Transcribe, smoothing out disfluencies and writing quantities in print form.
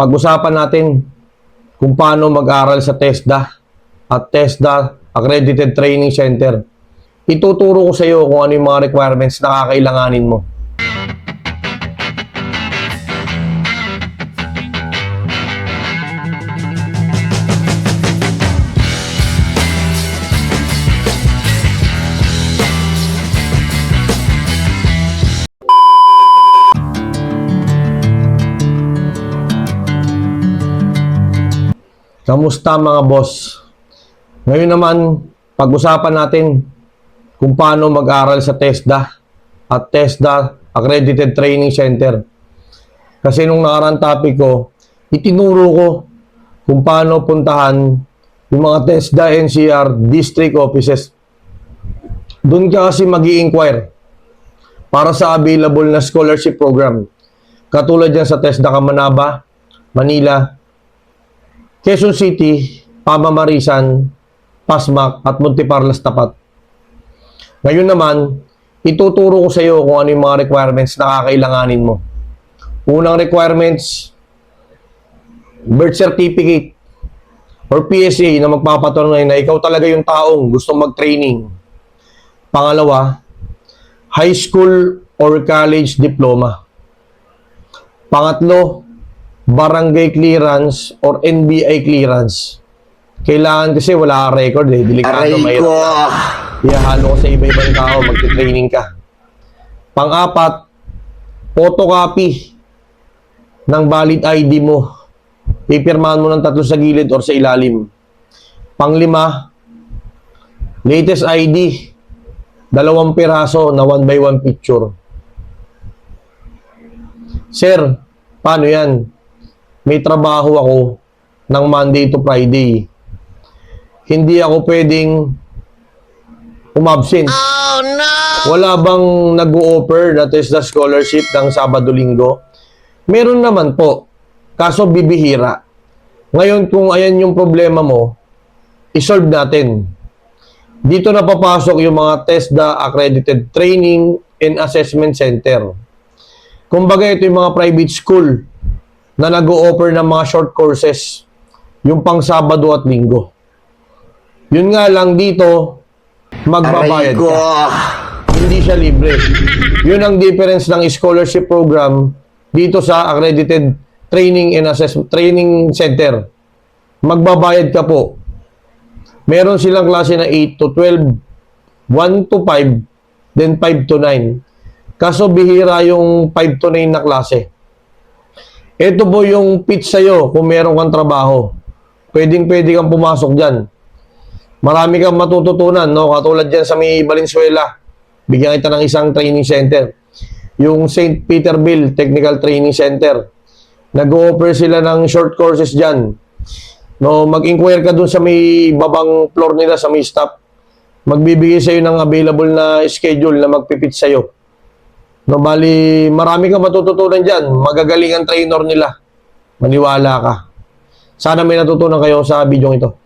Pag-usapan natin kung paano mag-aral sa TESDA at TESDA Accredited Training Center. Ituturo ko sa iyo kung ano yung mga requirements na kakailanganin mo. Kamusta mga boss? Ngayon naman, pag-usapan natin kung paano mag-aral sa TESDA at TESDA Accredited Training Center. Kasi nung nakarang topic ko, itinuro ko kung paano puntahan yung mga TESDA NCR district offices. Doon ka kasi mag-i-inquire para sa available na scholarship program. Katulad yan sa TESDA Camanaba, Manila, Quezon City, Pamamarisan, Pasmac, at Monteparlas Tapat. Ngayon naman, ituturo ko sa iyo kung ano yung mga requirements na kakailanganin mo. Unang requirements, birth certificate or PSA na magpapatunay na ikaw talaga yung taong gustong mag-training. Pangalawa, high school or college diploma. Pangatlo, barangay clearance or NBI clearance. Kailangan kasi wala kang record eh. Delikado, mahirap. Ihahalo ko sa iba-ibang tao, magti-training ka. Pang-apat, photocopy ng valid ID mo. Pipirmahan mo ng 3 sa gilid or sa ilalim. Pang-5, latest ID. 2 piraso na 1x1 picture. Sir, paano yan? May trabaho ako ng Monday to Friday. Hindi ako pwedeng umabsent. Oh, no! Wala bang nag-o-offer na TESDA scholarship ng Sabado-Linggo? Meron naman po. Kaso bibihira. Ngayon kung ayan yung problema mo, isolve natin. Dito na papasok yung mga TESDA Accredited Training and Assessment Center. Kumbaga ito yung mga private school na nag-o-offer ng mga short courses, yung pang Sabado at Linggo. Yun nga lang dito, magbabayad ka. Hindi siya libre. Yun ang difference ng scholarship program dito sa Accredited Training and Assessment Training Center. Magbabayad ka po. Meron silang klase na 8 to 12, 1 to 5, then 5 to 9. Kaso bihira yung 5 to 9 na klase. Ito po yung pitch sa'yo kung meron kang trabaho. Pwedeng-pwede kang pumasok dyan. Marami kang matututunan, no? Katulad dyan sa may Valenzuela. Bigyan kita ng isang training center. Yung St. Peterbilt Technical Training Center. Nag-o-offer sila ng short courses dyan. No, mag-inquire ka dun sa may babang floor nila, sa may staff. Magbibigay sa'yo ng available na schedule na magpipitch sa'yo. No, bali, marami kang matututunan dyan. Magagaling ang trainer nila. Maniwala ka. Sana may natutunan kayo sa video ito.